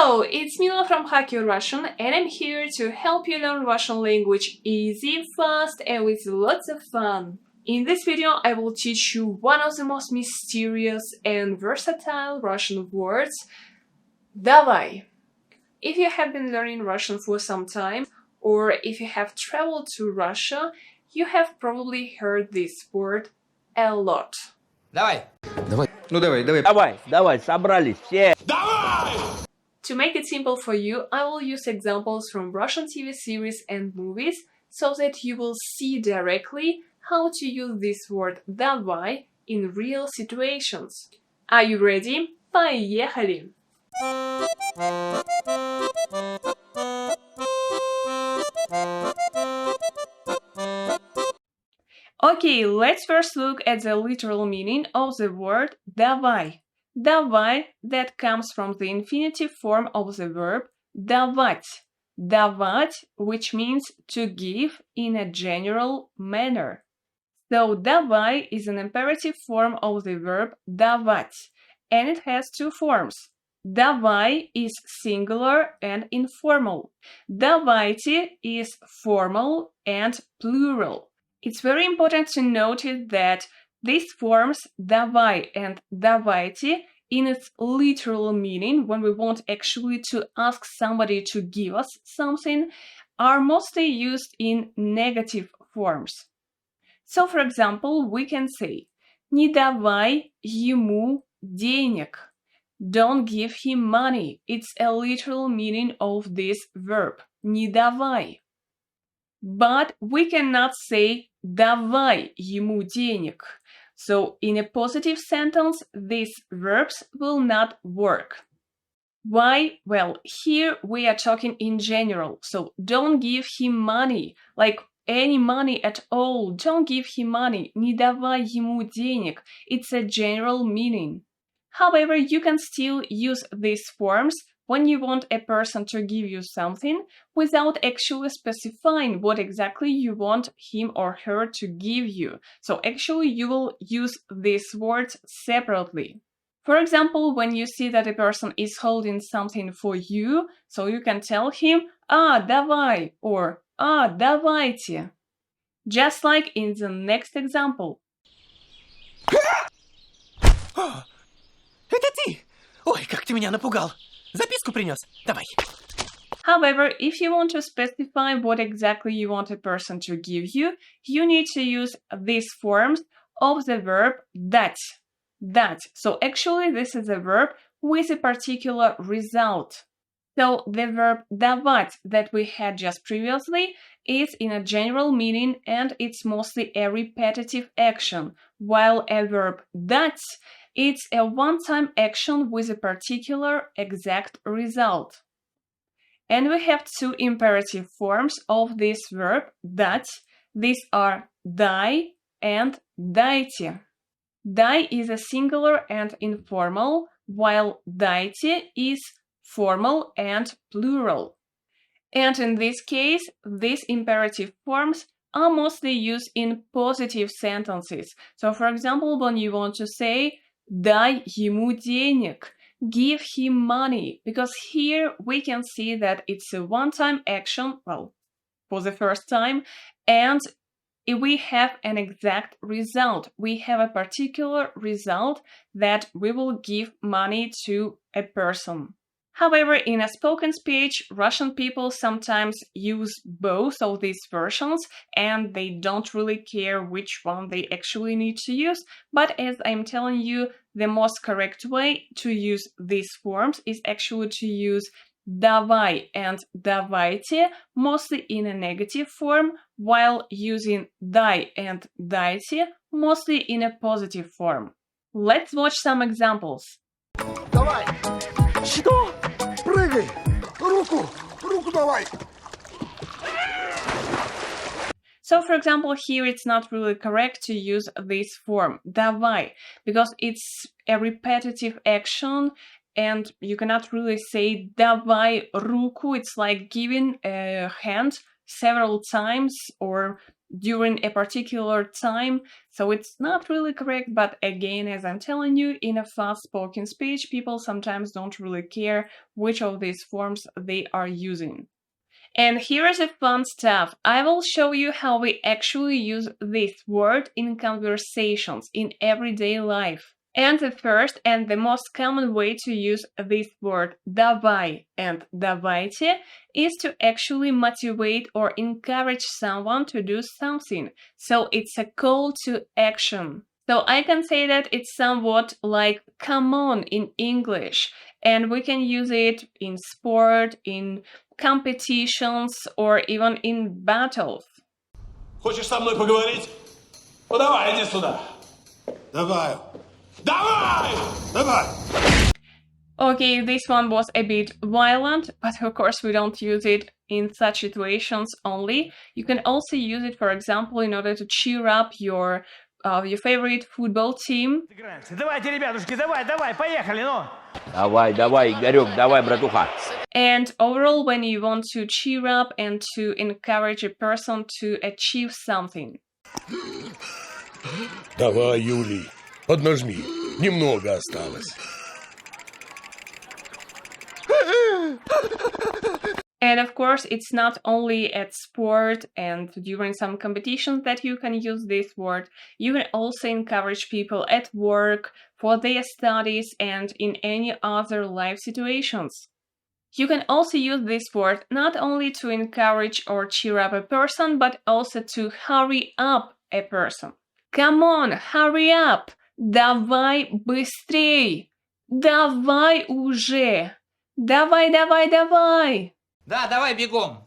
Hello, it's Mila from Colloquial Russian, and I'm here to help you learn Russian language easy, fast, and with lots of fun. In this video, I will teach you one of the most mysterious and versatile Russian words, Davai. If you have been learning Russian for some time, or if you have traveled to Russia, you have probably heard this word a lot. Давай. Давай. Ну давай. Давай, собрались все. To make it simple for you, I will use examples from Russian TV series and movies so that you will see directly how to use this word Davai in real situations. Are you ready? Поехали! Okay, let's first look at the literal meaning of the word Davai. Davai, that comes from the infinitive form of the verb давать. Давать, which means to give in a general manner. So давай is an imperative form of the verb давать, and it has two forms. Давай is singular and informal. Давайте is formal and plural. It's very important to notice that these forms, давай and давайте, in its literal meaning, when we want actually to ask somebody to give us something, are mostly used in negative forms. So, for example, we can say «Не давай ему денег». Don't give him money. It's a literal meaning of this verb. «Не давай». But we cannot say «давай ему денег». So, in a positive sentence, these verbs will not work. Why? Well, here we are talking in general. So, don't give him money, like any money at all. Don't give him money. Не давай ему денег. It's a general meaning. However, you can still use these forms when you want a person to give you something without actually specifying what exactly you want him or her to give you. So actually you will use these words separately. For example, when you see that a person is holding something for you, so you can tell him давай or давайте. Just like in the next example. Это ты? Ой, как ты меня напугал. Записку принес. Давай. However, if you want to specify what exactly you want a person to give you, you need to use these forms of the verb dать. Dать. So actually this is a verb with a particular result. So the verb давать that we had just previously is in a general meaning and it's mostly a repetitive action, while a verb дать, it's a one-time action with a particular exact result. And we have two imperative forms of this verb дать. These are дай and дайте. Дай is a singular and informal, while дайте is formal and plural. And in this case, these imperative forms are mostly used in positive sentences. So, for example, when you want to say дай ему денег, give him money, because here we can see that it's a one-time action, well, for the first time, and we have an exact result. We have a particular result that we will give money to a person. However, in a spoken speech, Russian people sometimes use both of these versions and they don't really care which one they actually need to use. But as I'm telling you, the most correct way to use these forms is actually to use давай and давайте, mostly in a negative form, while using дай and дайте, mostly in a positive form. Let's watch some examples. Давай! Что? Прыгай! Руку давай! So, for example, here it's not really correct to use this form, давай, because it's a repetitive action and you cannot really say давай руку. It's like giving a hand several times or during a particular time, so it's not really correct, but again, as I'm telling you, in a fast-spoken speech, people sometimes don't really care which of these forms they are using. And here's the fun stuff. I will show you how we actually use this word in conversations, in everyday life. And the first and the most common way to use this word давай and давайте is to actually motivate or encourage someone to do something. So it's a call to action. So I can say that it's somewhat like come on in English, and we can use it in sport, in competitions, or even in battles. Хочешь со мной поговорить? Ну давай, иди сюда. Давай. Давай! Давай! Okay, this one was a bit violent, but of course we don't use it in such situations only. You can also use it, for example, in order to cheer up your favorite football team. Давайте, ребятушки, давай, поехали, ну! Давай, давай, Игорек, давай, братуха. And overall, when you want to cheer up and to encourage a person to achieve something. Давай, Юлий, поднажми. Немного осталось. And of course, it's not only at sport and during some competitions that you can use this word. You can also encourage people at work, for their studies, and in any other life situations. You can also use this word not only to encourage or cheer up a person, but also to hurry up a person. Come on, hurry up! Давай быстрей! Давай уже! Давай, давай, давай! Да, давай бегом.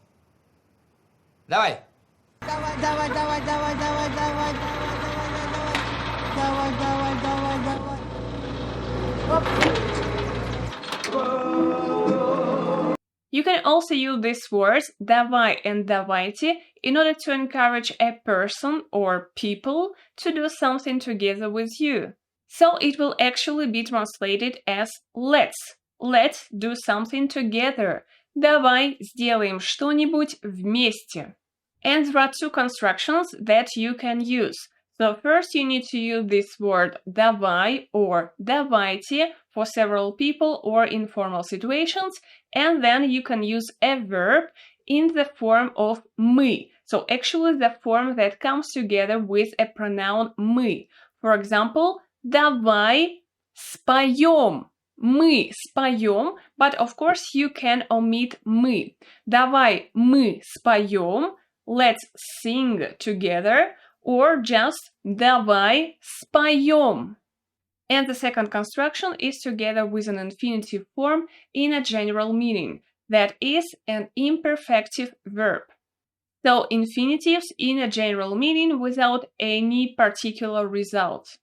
Давай. Давай, давай, давай, давай, давай, давай, давай, давай, давай, давай, давай. You can also use these words давай and давайте in order to encourage a person or people to do something together with you. So it will actually be translated as let's do something together. Давай сделаем что-нибудь вместе. And there are two constructions that you can use. So first you need to use this word давай or давайте for several people or informal situations, and then you can use a verb in the form of мы. So actually the form that comes together with a pronoun мы. For example, давай споем. Мы споем, but of course you can omit мы. Давай мы споем, let's sing together, or just давай споем. And the second construction is together with an infinitive form in a general meaning, that is an imperfective verb. So infinitives in a general meaning without any particular result.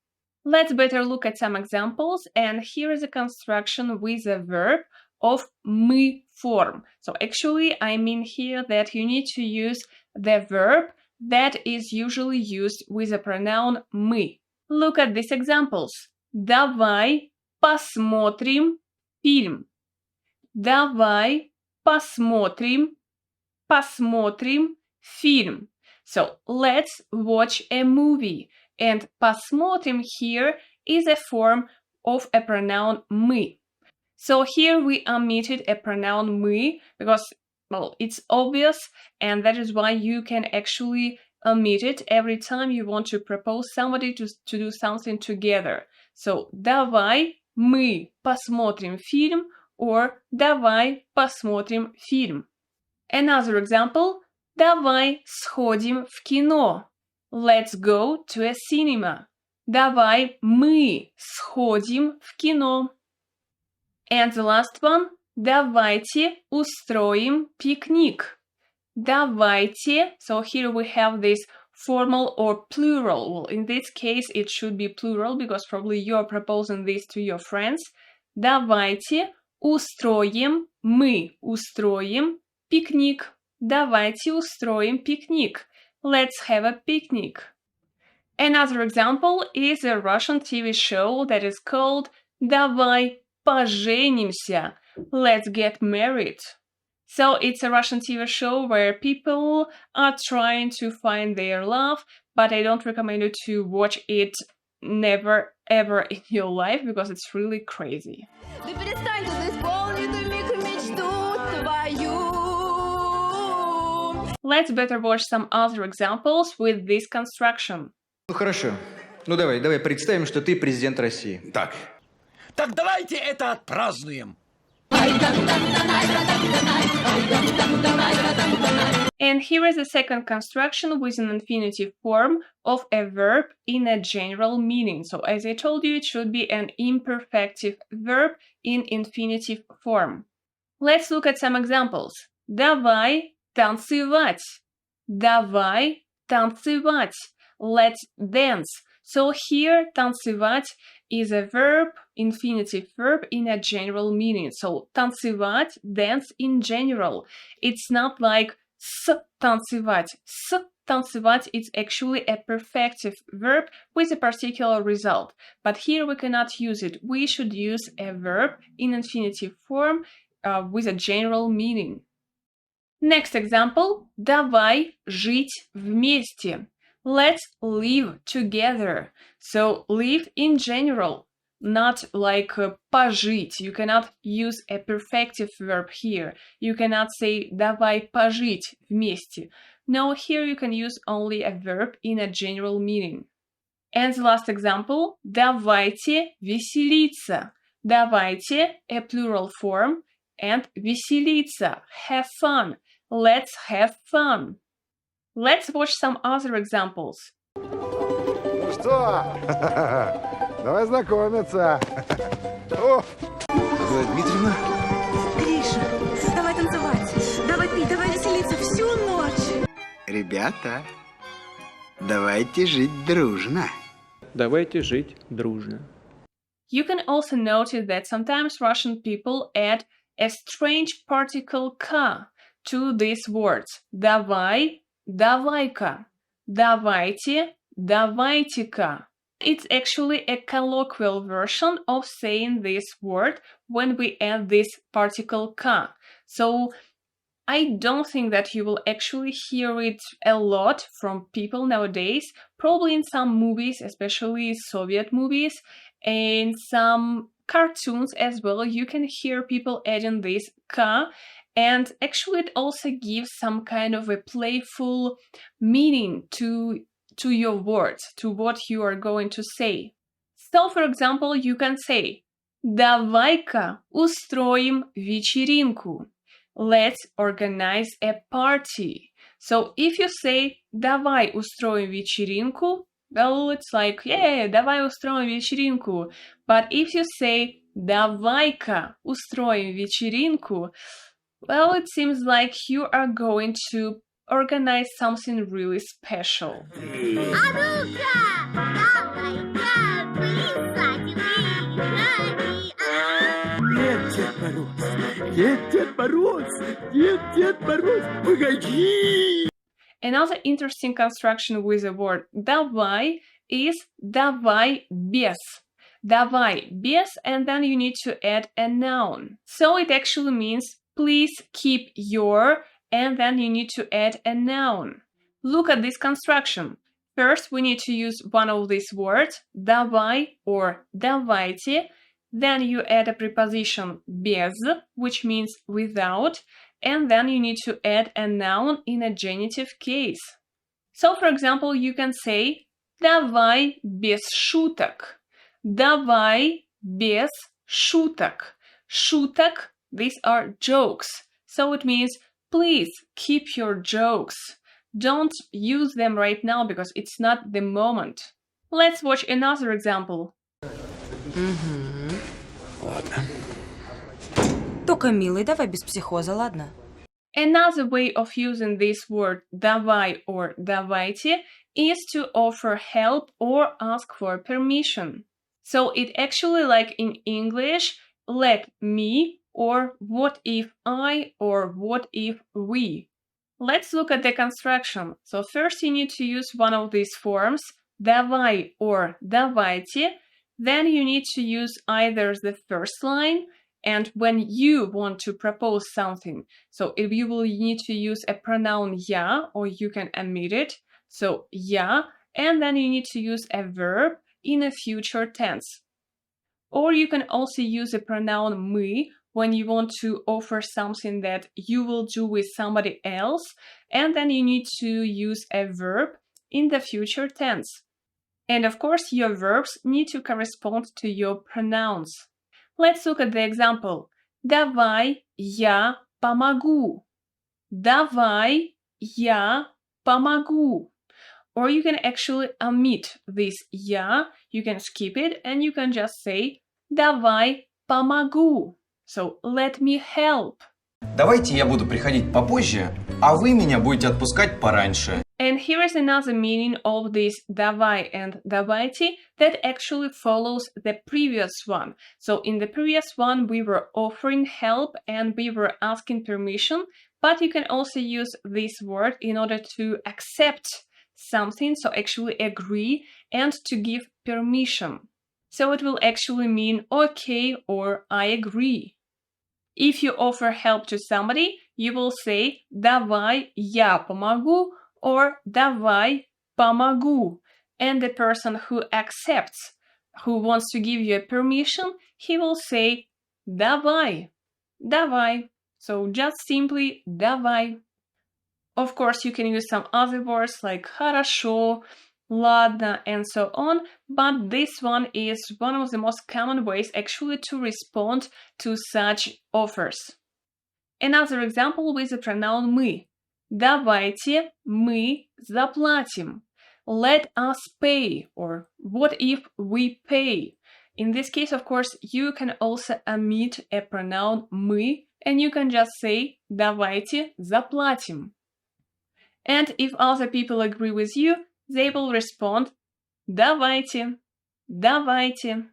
Let's better look at some examples, and here is a construction with a verb of мы form. So actually I mean here that you need to use the verb that is usually used with a pronoun мы. Look at these examples. Давай посмотрим фильм. Давай посмотрим фильм. So let's watch a movie. And посмотрим here is a form of a pronoun мы. So here we omitted a pronoun мы because, well, it's obvious, and that is why you can actually omit it every time you want to propose somebody to do something together. So давай мы посмотрим фильм or давай посмотрим фильм. Another example. Давай сходим в кино. Let's go to a cinema. Давай мы сходим в кино. And the last one. Давайте устроим пикник. Давайте. So here we have this formal or plural. Well, in this case, it should be plural because probably you're proposing this to your friends. Давайте мы устроим пикник. Давайте устроим пикник. Let's have a picnic. Another example is a Russian TV show that is called Давай поженимся. Let's get married. So it's a Russian TV show where people are trying to find their love, but I don't recommend you to watch it never ever in your life because it's really crazy. Да перестань ты исполнить мою мечту твою. Let's better watch some other examples with this construction. Ну хорошо. Ну давай представим, что ты президент России. Так. Так давайте это отпразднуем. And here is the second construction with an infinitive form of a verb in a general meaning. So as I told you, it should be an imperfective verb in infinitive form. Let's look at some examples. Давай танцевать. Давай танцевать. Let's dance. So here, танцевать is a verb, infinitive verb in a general meaning. So танцевать, dance in general. It's not like с танцевать. С танцевать is actually a perfective verb with a particular result. But here we cannot use it. We should use a verb in infinitive form with a general meaning. Next example. Давай жить вместе. Let's live together. So live in general, not like пожить. You cannot use a perfective verb here. You cannot say давай пожить вместе. No, here you can use only a verb in a general meaning. And the last example. Давайте веселиться. Давайте, a plural form, and веселиться, have fun. Let's have fun. Let's watch some other examples. Ну что, давай знакомиться. О! Зоя Дмитриевна? Гриша, давай танцевать. Давай пить, давай веселиться всю ночь. Ребята, давайте жить дружно. Давайте жить дружно. You can also notice that sometimes Russian people add a strange particle ka to these words. Давай, давай-ка. Давайте, давайте-ка. It's actually a colloquial version of saying this word when we add this particle ka. So I don't think that you will actually hear it a lot from people nowadays. Probably in some movies, especially Soviet movies, and some cartoons as well, you can hear people adding this ka. And actually it also gives some kind of a playful meaning to your words, to what you are going to say. So, for example, you can say «Давай-ка устроим вечеринку». Let's organize a party. So, if you say «Давай устроим вечеринку», well, it's like «Yeah, давай устроим вечеринку». But if you say «Давай-ка устроим вечеринку», well, it seems like you are going to organize something really special. Нет, Дед Мороз! Нет, Дед Мороз! Нет, Дед Мороз! Погоди! Another interesting construction with the word «давай» is «давай без». «Давай без», and then you need to add a noun. So it actually means please keep your, and then you need to add a noun. Look at this construction. First, we need to use one of these words, давай or давайте. Then you add a preposition без, which means without, and then you need to add a noun in a genitive case. So, for example, you can say давай без шуток. Давай без шуток. Шуток, these are jokes. So it means please keep your jokes. Don't use them right now because it's not the moment. Let's watch another example. Ладно. Только, милый, давай без психоза, ладно? Another way of using this word давай or давайте is to offer help or ask for permission. So it actually, like in English, let me or what if I or what if we. Let's look at the construction. So first you need to use one of these forms, давай or давайте. Then you need to use either the first line And when you want to propose something, so if you will need to use a pronoun я, or you can omit it, so я, and then you need to use a verb in a future tense. Or you can also use a pronoun мы when you want to offer something that you will do with somebody else, and then you need to use a verb in the future tense. And of course, your verbs need to correspond to your pronouns. Let's look at the example. Давай я помогу. Давай я помогу. Or you can actually omit this я, you can skip it, and you can just say Давай помогу. So, let me help. Давайте я буду приходить попозже, а вы меня будете отпускать пораньше. And here is another meaning of this Davai and Davайте that actually follows the previous one. So in the previous one, we were offering help and we were asking permission, but you can also use this word in order to accept something, so actually agree, and to give permission. So it will actually mean okay or I agree. If you offer help to somebody, you will say Давай я помогу or Давай помогу. And the person who accepts, who wants to give you a permission, he will say Давай, Давай. So just simply Давай. Of course, you can use some other words like хорошо, ладно, and so on, but this one is one of the most common ways actually to respond to such offers. Another example with the pronoun мы. Давайте мы заплатим. Let us pay, or what if we pay? In this case, of course, you can also omit a pronoun мы, and you can just say давайте заплатим. And if other people agree with you, they will respond давайте, давайте.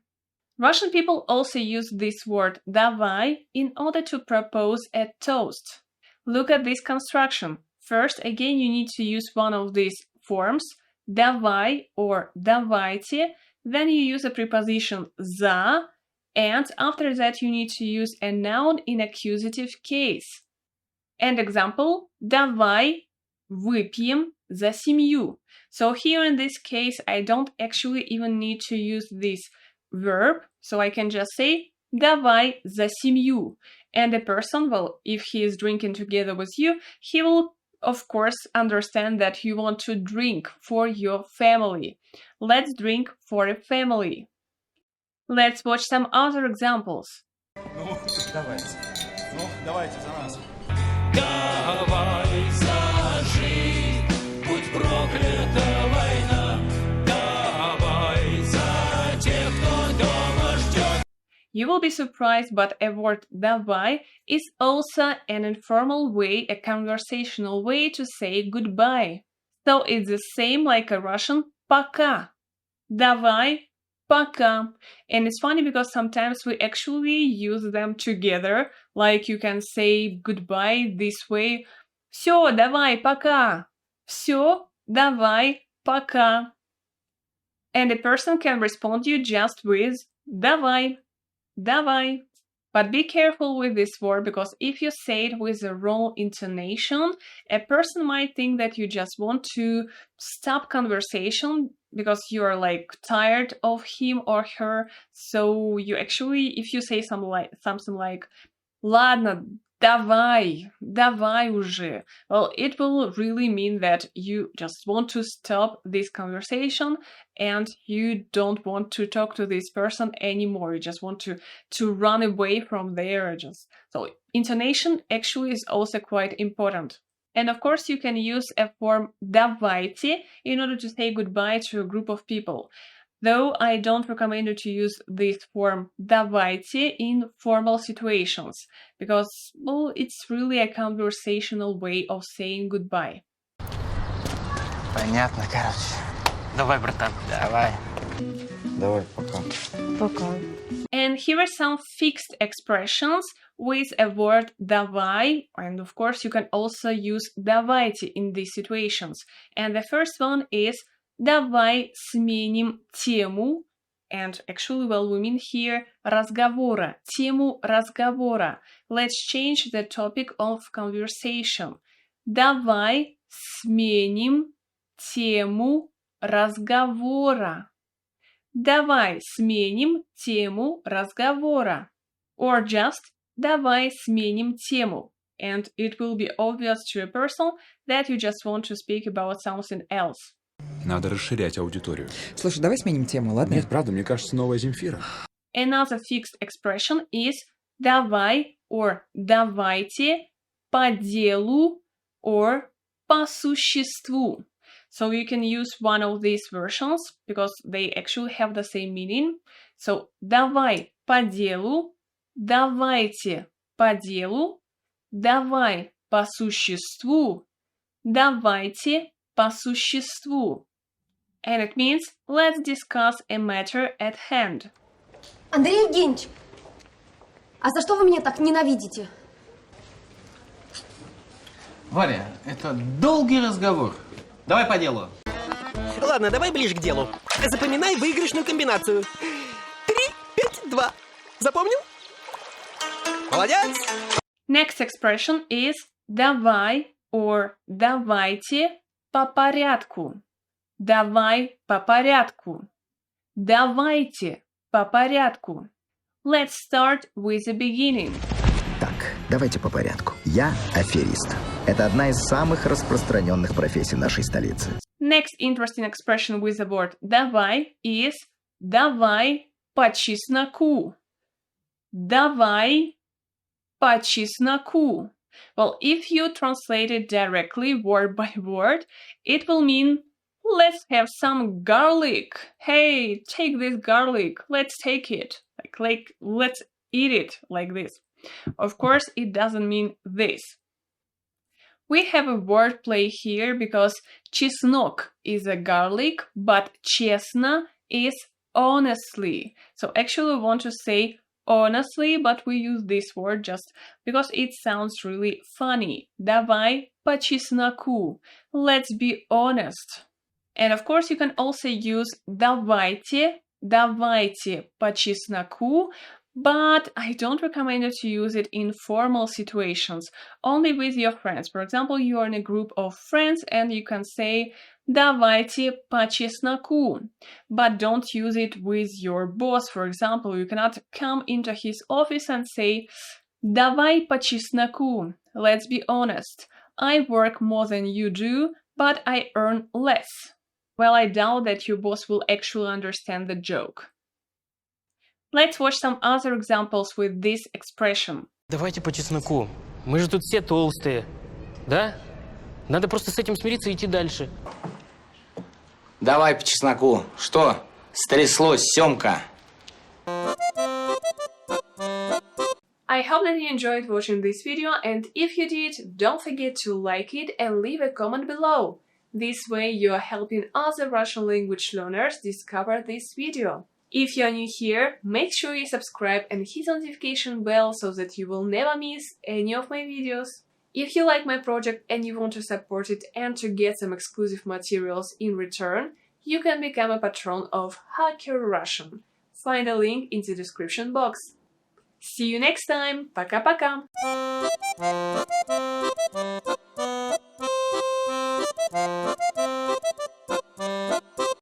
Russian people also use this word давай in order to propose a toast. Look at this construction. First, again, you need to use one of these forms, давай or давайте. Then you use a preposition за, and after that you need to use a noun in accusative case. And example, давай выпьем за семью. So here in this case, I don't actually even need to use this verb, so I can just say давай за семью. And the person, well, if he is drinking together with you, he will, of course, understand that you want to drink for your family. Let's drink for a family. Let's watch some other examples. Ну, давайте. Ну, давайте за нас. Давай зажить, будь проклята война. Давай за тех, кто дома ждет. You will be surprised, but a word давай is also an informal way, a conversational way to say goodbye. So it's the same like a Russian пока. Давай, пока. And it's funny because sometimes we actually use them together. Like you can say goodbye this way. Всё, давай, пока. Всё, давай, пока. And the person can respond you just with давай. Давай. But be careful with this word because if you say it with the wrong intonation, a person might think that you just want to stop conversation because you are like tired of him or her. So you actually, if you say something like ладно, давай, давай уже, well, it will really mean that you just want to stop this conversation and you don't want to talk to this person anymore. You just want to run away from there. So intonation actually is also quite important. And of course, you can use a form давайте in order to say goodbye to a group of people. Though I don't recommend you to use this form давайте in formal situations, because, well, it's really a conversational way of saying goodbye. Понятно, короче. Давай, братан. Давай. Давай, пока. Пока. And here are some fixed expressions with a word давай, and of course you can also use давайте in these situations. And the first one is давай сменим тему And actually, well, we mean here разговора, тему разговора. Let's change the topic of conversation. Давай сменим тему разговора. Давай сменим тему разговора. Or just давай сменим тему. And it will be obvious to a person that you just want to speak about something else. Надо расширять аудиторию. Слушай, давай сменим тему, ладно? Нет, правда, мне кажется, новая Земфира. Another fixed expression is давай or давайте по делу or по существу. So you can use one of these versions because they actually have the same meaning. So давай по делу, давайте по делу, давай по существу, давайте по существу. And it means let's discuss a matter at hand. Андрей Евгеньевич, а за что вы меня так ненавидите? Варя, это долгий разговор. Давай по делу. Ладно, давай ближе к делу. Запоминай выигрышную комбинацию. 3, 5, 2. Запомнил? Молодец! Next expression is давай or давайте по порядку. Давай по порядку. Давайте по порядку. Let's start with the beginning. Так, давайте по порядку. Я аферист. Это одна из самых распространенных профессий нашей столицы. Next interesting expression with the word давай is давай по чесноку. Давай по чесноку. Well, if you translate it directly word by word, it will mean let's have some garlic. Hey, take this garlic. Let's take it. Like let's eat it like this. Of course, it doesn't mean this. We have a word play here because чеснок is a garlic, but честно is honestly. So actually we want to say honestly, but we use this word just because it sounds really funny. Давай по чесноку. Let's be honest. And of course, you can also use давайте, давайте по чесноку, but I don't recommend you to use it in formal situations, only with your friends. For example, you are in a group of friends and you can say давайте по чесноку, but don't use it with your boss. For example, you cannot come into his office and say давай по чесноку. Let's be honest. I work more than you do, but I earn less. Well, I doubt that your boss will actually understand the joke. Let's watch some other examples with this expression. Давайте по чесноку. Мы же тут все толстые. Да? Надо просто с этим смириться и идти дальше. Давай по чесноку. Что? Стряслось, Семка? I hope that you enjoyed watching this video, and if you did, don't forget to like it and leave a comment below. This way you are helping other Russian language learners discover this video. If you are new here, make sure you subscribe and hit the notification bell so that you will never miss any of my videos. If you like my project and you want to support it and to get some exclusive materials in return, you can become a patron of Hacker Russian. Find a link in the description box. See you next time. Пока-пока.